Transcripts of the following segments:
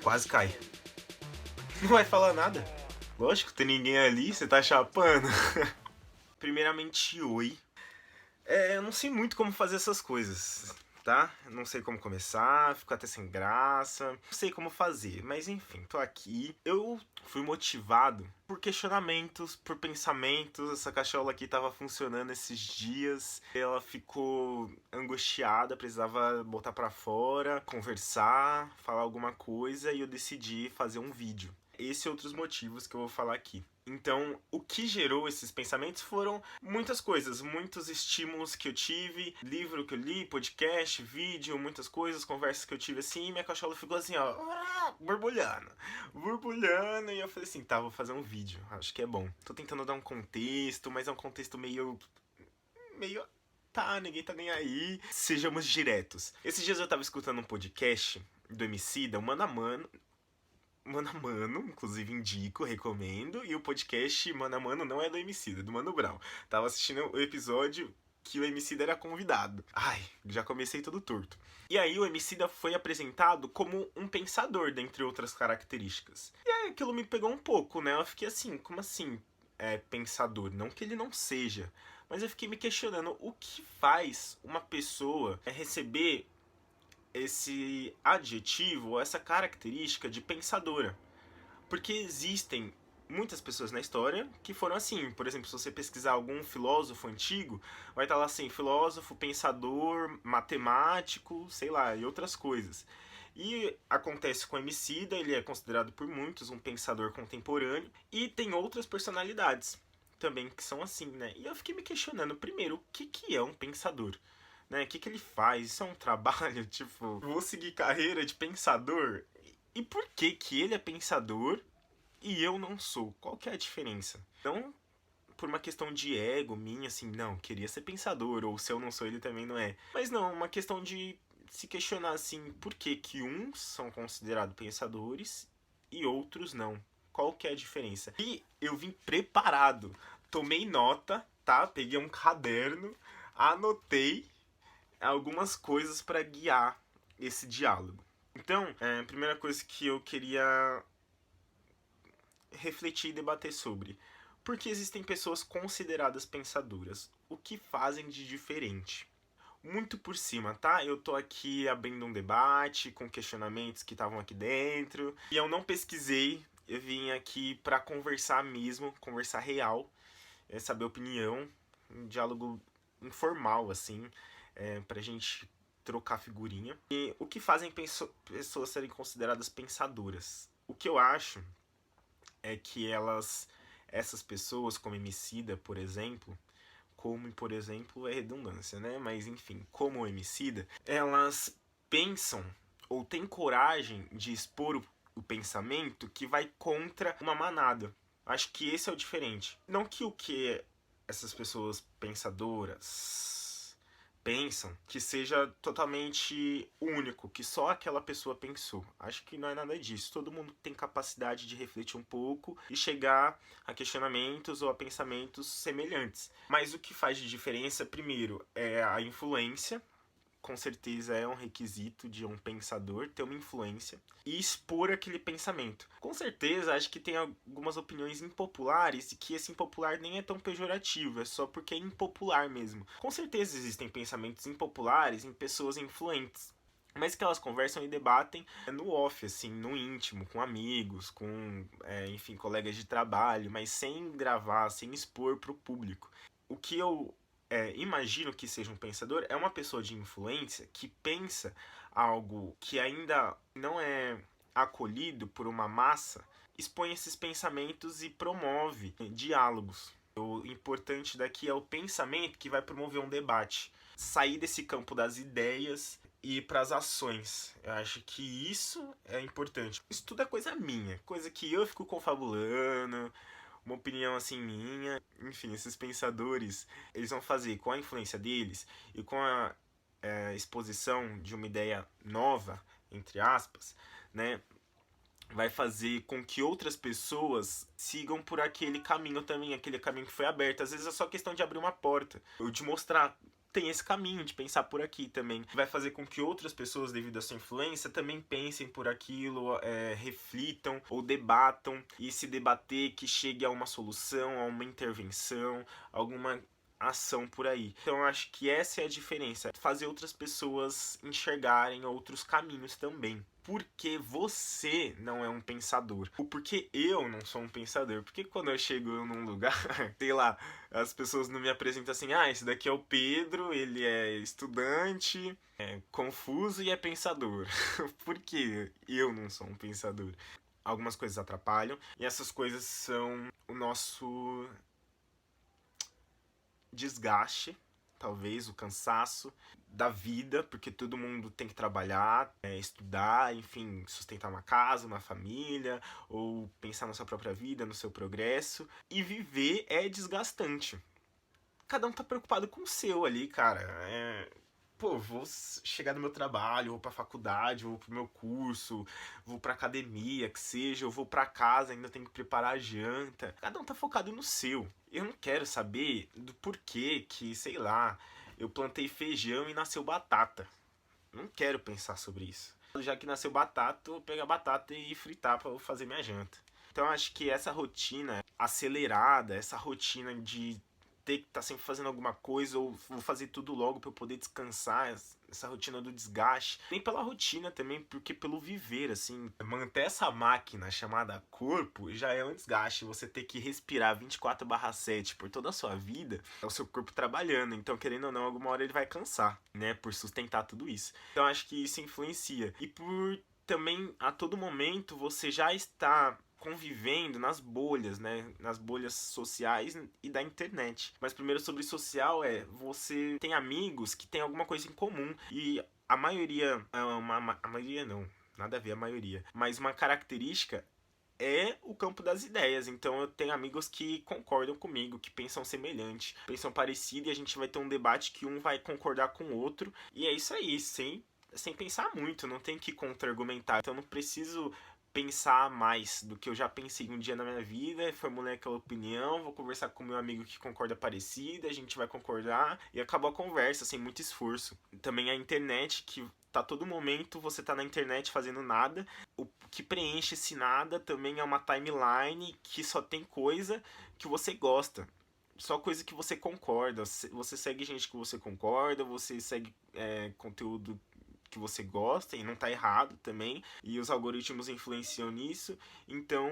Quase cai. Não vai falar nada. Lógico, tem ninguém ali, você tá chapando. Primeiramente, oi. Eu não sei muito como fazer essas coisas, tá? Não sei como começar, fico até sem graça. Não sei como fazer, mas enfim, tô aqui. Eu fui motivado por questionamentos, por pensamentos. Essa cachola aqui tava funcionando esses dias. Ela ficou angustiada, precisava botar pra fora, conversar, falar alguma coisa e eu decidi fazer um vídeo. Esse e outros motivos que eu vou falar aqui. Então, o que gerou esses pensamentos foram muitas coisas, muitos estímulos que eu tive, livro que eu li, podcast, vídeo, muitas coisas, conversas que eu tive assim, e minha cachorra ficou assim, ó, borbulhando, borbulhando, e eu falei assim, tá, vou fazer um vídeo, acho que é bom. Tô tentando dar um contexto, mas é um contexto meio, tá, ninguém tá nem aí, sejamos diretos. Esses dias eu tava escutando um podcast do Emicida, o Mano a Mano, inclusive indico, recomendo. E o podcast Mano a Mano não é do Emicida, é do Mano Brown. Tava assistindo o episódio que o Emicida era convidado. Ai, já comecei todo torto. E aí o Emicida foi apresentado como um pensador, dentre outras características. E aí aquilo me pegou um pouco, né? Eu fiquei assim, como assim pensador? Não que ele não seja. Mas eu fiquei me questionando o que faz uma pessoa receber esse adjetivo, essa característica de pensadora. Porque existem muitas pessoas na história que foram assim. Por exemplo, se você pesquisar algum filósofo antigo, vai estar lá assim, filósofo, pensador, matemático, sei lá, e outras coisas. E acontece com o Emicida, ele é considerado por muitos um pensador contemporâneo, e tem outras personalidades também que são assim, né? E eu fiquei me questionando, primeiro, o que é um pensador? Né? O que ele faz? Isso é um trabalho? Tipo, vou seguir carreira de pensador? E por que ele é pensador e eu não sou? Qual que é a diferença? Não por uma questão de ego minha, assim, não, queria ser pensador, ou se eu não sou, ele também não é. Mas não, uma questão de se questionar, assim, por que uns são considerados pensadores e outros não. Qual que é a diferença? E eu vim preparado, tomei nota, tá? Peguei um caderno, anotei algumas coisas para guiar esse diálogo. Então, a primeira coisa que eu queria refletir e debater sobre: por que existem pessoas consideradas pensadoras? O que fazem de diferente? Muito por cima, tá? Eu tô aqui abrindo um debate com questionamentos que estavam aqui dentro e eu não pesquisei, eu vim aqui para conversar mesmo, conversar real, saber opinião, um diálogo informal, assim, pra gente trocar figurinha. E o que fazem pessoas serem consideradas pensadoras? O que eu acho é que essas pessoas, como Emicida, por exemplo, é redundância, né? Mas enfim, como o Emicida, elas pensam ou têm coragem de expor o pensamento que vai contra uma manada. Acho que esse é o diferente. Não que o que essas pessoas pensadoras pensam que seja totalmente único, que só aquela pessoa pensou. Acho que não é nada disso. Todo mundo tem capacidade de refletir um pouco e chegar a questionamentos ou a pensamentos semelhantes. Mas o que faz de diferença, primeiro, é a influência. Com certeza é um requisito de um pensador ter uma influência e expor aquele pensamento. Com certeza, acho que tem algumas opiniões impopulares e que esse impopular nem é tão pejorativo, é só porque é impopular mesmo. Com certeza existem pensamentos impopulares em pessoas influentes, mas que elas conversam e debatem no off, assim, no íntimo, com amigos, com, enfim, colegas de trabalho, mas sem gravar, sem expor para o público. O que eu imagino que seja um pensador é uma pessoa de influência que pensa algo que ainda não é acolhido por uma massa, expõe esses pensamentos e promove diálogos. O importante daqui é o pensamento que vai promover um debate. Sair desse campo das ideias e ir para as ações. Eu acho que isso é importante. Isso tudo é coisa minha, coisa que eu fico confabulando, uma opinião assim minha. Enfim, esses pensadores, eles vão fazer com a influência deles e com a exposição de uma ideia nova, entre aspas, né? Vai fazer com que outras pessoas sigam por aquele caminho também, aquele caminho que foi aberto. Às vezes é só questão de abrir uma porta, ou de mostrar tem esse caminho de pensar por aqui também. Vai fazer com que outras pessoas, devido à sua influência, também pensem por aquilo, reflitam ou debatam, e se debater que chegue a uma solução, a uma intervenção, alguma ação por aí. Então eu acho que essa é a diferença, fazer outras pessoas enxergarem outros caminhos também. Porque você não é um pensador. Ou porque eu não sou um pensador. Porque quando eu chego num lugar, sei lá, as pessoas não me apresentam assim, esse daqui é o Pedro, ele é estudante, é confuso e é pensador. Porque eu não sou um pensador. Algumas coisas atrapalham, e essas coisas são o nosso desgaste, talvez o cansaço da vida, porque todo mundo tem que trabalhar, estudar, enfim, sustentar uma casa, uma família, ou pensar na sua própria vida, no seu progresso. E viver é desgastante. Cada um tá preocupado com o seu ali, cara. Pô, vou chegar no meu trabalho, vou pra faculdade, vou pro meu curso, vou pra academia, que seja, eu vou pra casa, ainda tenho que preparar a janta. Cada um tá focado no seu. Eu não quero saber do porquê que, sei lá, eu plantei feijão e nasceu batata. Não quero pensar sobre isso. Já que nasceu batata, eu vou pegar batata e fritar pra eu fazer minha janta. Então acho que essa rotina acelerada, essa rotina de ter que estar sempre fazendo alguma coisa, ou vou fazer tudo logo para eu poder descansar, essa rotina do desgaste, nem pela rotina também, porque pelo viver, assim, manter essa máquina chamada corpo já é um desgaste. Você ter que respirar 24/7 por toda a sua vida, é o seu corpo trabalhando, então querendo ou não, alguma hora ele vai cansar, né, por sustentar tudo isso. Então acho que isso influencia, e por também a todo momento você já está convivendo nas bolhas, né? Nas bolhas sociais e da internet. Mas primeiro sobre social você tem amigos que têm alguma coisa em comum, e a maioria, a maioria não, nada a ver a maioria, mas uma característica é o campo das ideias. Então eu tenho amigos que concordam comigo, que pensam semelhante, pensam parecido, e a gente vai ter um debate que um vai concordar com o outro, e é isso aí, sem pensar muito, não tem que contra-argumentar. Então eu não preciso pensar mais do que eu já pensei um dia na minha vida, formulei aquela opinião, vou conversar com meu amigo que concorda parecido, a gente vai concordar e acabou a conversa, sem muito esforço. Também a internet, que tá todo momento, você tá na internet fazendo nada, o que preenche esse nada também é uma timeline que só tem coisa que você gosta. Só coisa que você concorda, você segue gente que você concorda, você segue conteúdo que você gosta, e não tá errado também, e os algoritmos influenciam nisso, então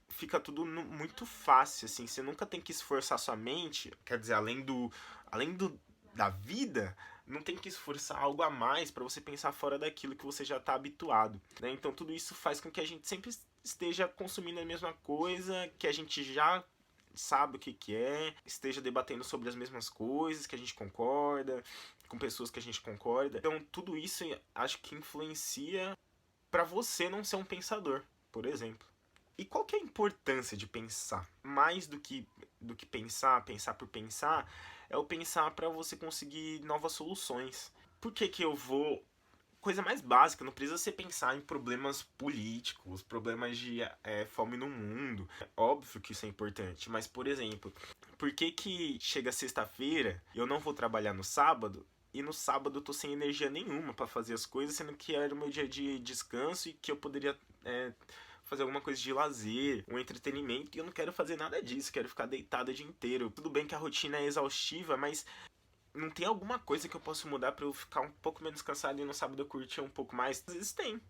fica tudo muito fácil, assim, você nunca tem que esforçar sua mente, quer dizer, além do da vida, não tem que esforçar algo a mais para você pensar fora daquilo que você já tá habituado, né? Então tudo isso faz com que a gente sempre esteja consumindo a mesma coisa, que a gente já sabe o que esteja debatendo sobre as mesmas coisas, que a gente concorda, com pessoas que a gente concorda. Então tudo isso acho que influencia para você não ser um pensador, por exemplo. E qual que é a importância de pensar? Mais do que pensar por pensar, é o pensar para você conseguir novas soluções. Por que eu vou coisa mais básica, não precisa você pensar em problemas políticos, problemas de fome no mundo. É óbvio que isso é importante, mas, por exemplo, por que chega sexta-feira e eu não vou trabalhar no sábado, e no sábado eu tô sem energia nenhuma para fazer as coisas, sendo que era o meu dia de descanso e que eu poderia fazer alguma coisa de lazer, um entretenimento, e eu não quero fazer nada disso, quero ficar deitado o dia inteiro. Tudo bem que a rotina é exaustiva, mas não tem alguma coisa que eu possa mudar pra eu ficar um pouco menos cansado e no sábado eu curtir um pouco mais? Às vezes tem,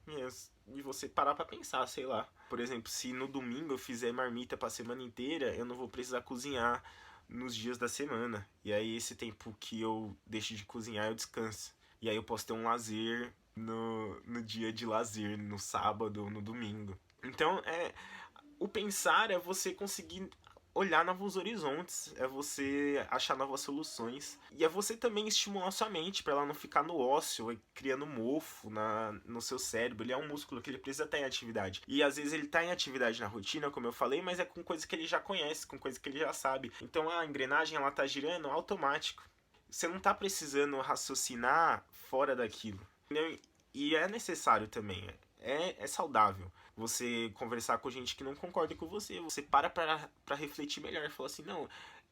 e você parar pra pensar, sei lá. Por exemplo, se no domingo eu fizer marmita pra semana inteira, eu não vou precisar cozinhar nos dias da semana. E aí esse tempo que eu deixo de cozinhar, eu descanso. E aí eu posso ter um lazer no dia de lazer, no sábado ou no domingo. Então, o pensar é você conseguir olhar novos horizontes, é você achar novas soluções, e é você também estimular sua mente para ela não ficar no ócio e criando mofo no seu cérebro. Ele é um músculo que ele precisa estar em atividade, e às vezes ele está em atividade na rotina, como eu falei, mas é com coisa que ele já conhece, com coisa que ele já sabe. Então a engrenagem ela tá girando automático, você não tá precisando raciocinar fora daquilo, entendeu? E é necessário também, é saudável você conversar com gente que não concorda com você. Você para pra refletir melhor. Fala assim, não,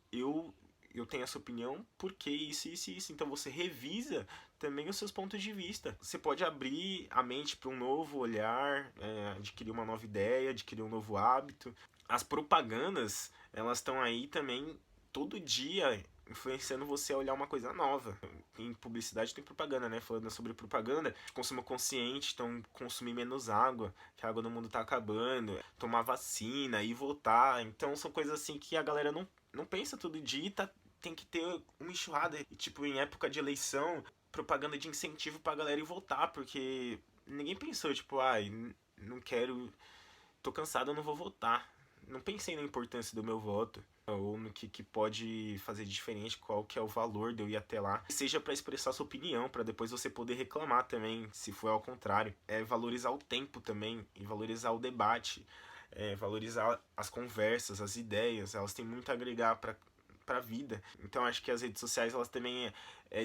eu eu tenho essa opinião porque isso, isso e isso. Então você revisa também os seus pontos de vista. Você pode abrir a mente para um novo olhar, adquirir uma nova ideia, adquirir um novo hábito. As propagandas, elas estão aí também todo dia influenciando você a olhar uma coisa nova. Em publicidade tem propaganda, né? Falando sobre propaganda, consumo consciente, então consumir menos água, que a água no mundo tá acabando, tomar vacina e votar. Então são coisas assim que a galera não pensa todo dia e tem que ter uma enxurrada. E tipo, em época de eleição, propaganda de incentivo pra galera ir votar, porque ninguém pensou, tipo, ai, não quero, tô cansado, eu não vou votar. Não pensei na importância do meu voto ou no que pode fazer diferente, qual que é o valor de eu ir até lá. Seja para expressar sua opinião, para depois você poder reclamar também, se for ao contrário. É valorizar o tempo também e valorizar o debate, valorizar as conversas, as ideias. Elas têm muito a agregar para a vida. Então acho que as redes sociais elas também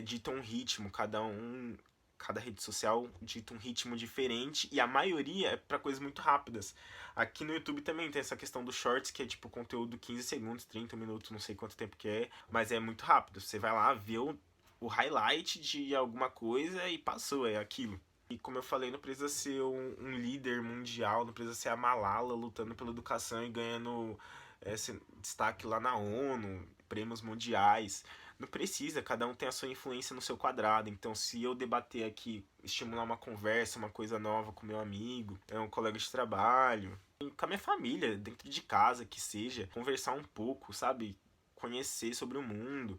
ditam um ritmo, cada rede social dita um ritmo diferente e a maioria é para coisas muito rápidas. Aqui no YouTube também tem essa questão dos shorts, que é tipo conteúdo 15 segundos, 30 minutos, não sei quanto tempo que é, mas é muito rápido. Você vai lá, vê o highlight de alguma coisa e passou, é aquilo. E como eu falei, não precisa ser um líder mundial, não precisa ser a Malala lutando pela educação e ganhando esse destaque lá na ONU, prêmios mundiais. Não precisa, cada um tem a sua influência no seu quadrado. Então, se eu debater aqui, estimular uma conversa, uma coisa nova com meu amigo, um colega de trabalho, com a minha família, dentro de casa, que seja, conversar um pouco, sabe? Conhecer sobre o mundo,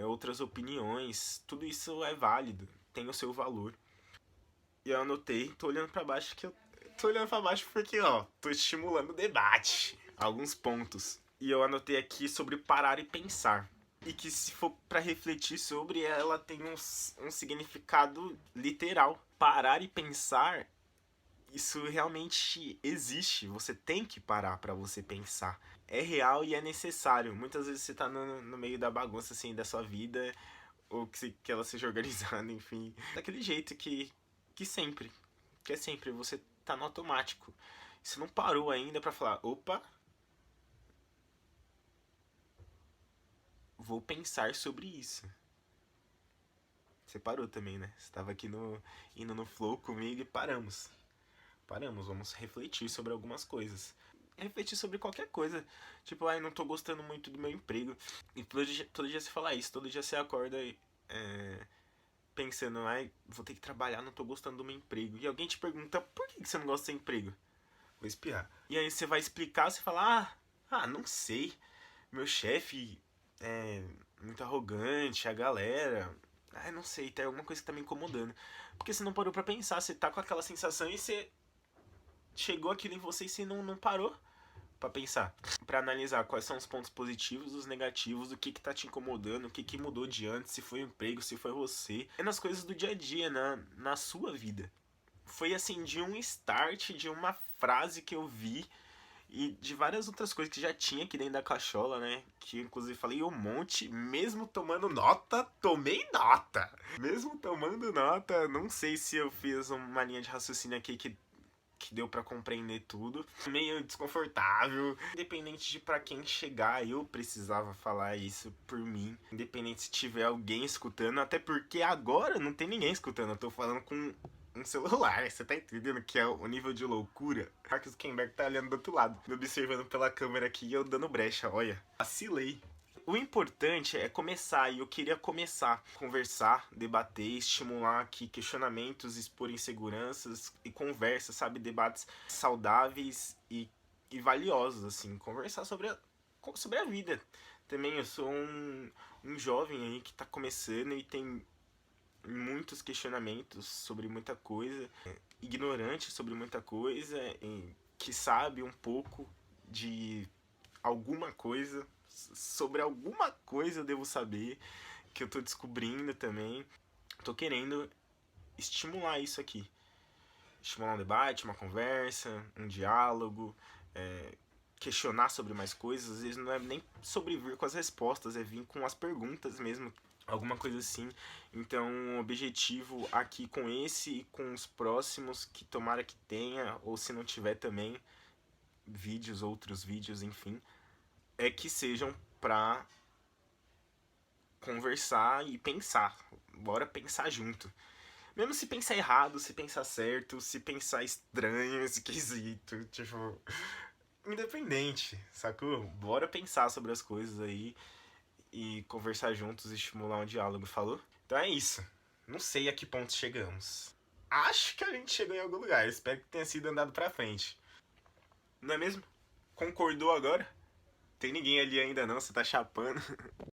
outras opiniões, tudo isso é válido, tem o seu valor. E eu anotei, tô olhando pra baixo que eu tô olhando pra baixo porque, ó, tô estimulando o debate, alguns pontos. E eu anotei aqui sobre parar e pensar. E que se for para refletir sobre, ela tem um significado literal. Parar e pensar, isso realmente existe. Você tem que parar para você pensar. É real e é necessário. Muitas vezes você tá no meio da bagunça assim da sua vida, ou que ela seja organizada, enfim, daquele jeito que sempre, que é sempre você tá no automático. Você não parou ainda para falar, opa, vou pensar sobre isso. Você parou também, né? Você tava aqui indo no flow comigo e paramos. Paramos, vamos refletir sobre algumas coisas. Refletir sobre qualquer coisa. Tipo, ai, não tô gostando muito do meu emprego. E todo dia você fala isso, todo dia você acorda pensando, ai, vou ter que trabalhar, não tô gostando do meu emprego. E alguém te pergunta, por que você não gosta do seu emprego? Vou espiar. E aí você vai explicar, você fala, não sei. Meu chefe é muito arrogante, a galera. Não sei, tem alguma coisa que tá me incomodando. Porque você não parou pra pensar, você tá com aquela sensação e você chegou aquilo em você e você não parou pra pensar. Pra analisar quais são os pontos positivos, os negativos, o que tá te incomodando, o que mudou de antes, se foi o emprego, se foi você. É nas coisas do dia a dia, na sua vida. Foi assim, de um start, de uma frase que eu vi e de várias outras coisas que já tinha aqui dentro da cachola, né? Que eu, inclusive falei um monte, mesmo tomando nota, tomei nota. Mesmo tomando nota, não sei se eu fiz uma linha de raciocínio aqui que deu pra compreender tudo. Meio desconfortável. Independente de pra quem chegar, eu precisava falar isso por mim. Independente se tiver alguém escutando, até porque agora não tem ninguém escutando. Eu tô falando com um celular, você tá entendendo que é o nível de loucura? Mark Zuckerberg tá olhando do outro lado, me observando pela câmera aqui e eu dando brecha, olha. Vacilei. O importante é começar, e eu queria começar a conversar, debater, estimular aqui questionamentos, expor inseguranças e conversas, sabe? Debates saudáveis e valiosos, assim. Conversar sobre a vida. Também eu sou um jovem aí que tá começando e tem muitos questionamentos sobre muita coisa, ignorante sobre muita coisa, que sabe um pouco de alguma coisa, sobre alguma coisa eu devo saber, que eu tô descobrindo também. Tô querendo estimular isso aqui. Estimular um debate, uma conversa, um diálogo, questionar sobre mais coisas. Às vezes não é nem sobre vir com as respostas, é vir com as perguntas mesmo, alguma coisa assim. Então, o objetivo aqui com esse e com os próximos, que tomara que tenha, ou se não tiver também, outros vídeos, enfim, é que sejam pra conversar e pensar. Bora pensar junto. Mesmo se pensar errado, se pensar certo, se pensar estranho, esquisito, tipo. Independente, sacou? Bora pensar sobre as coisas aí e conversar juntos e estimular um diálogo, falou? Então é isso. Não sei a que ponto chegamos. Acho que a gente chegou em algum lugar. Espero que tenha sido andado pra frente. Não é mesmo? Concordou agora? Tem ninguém ali ainda não, você tá chapando.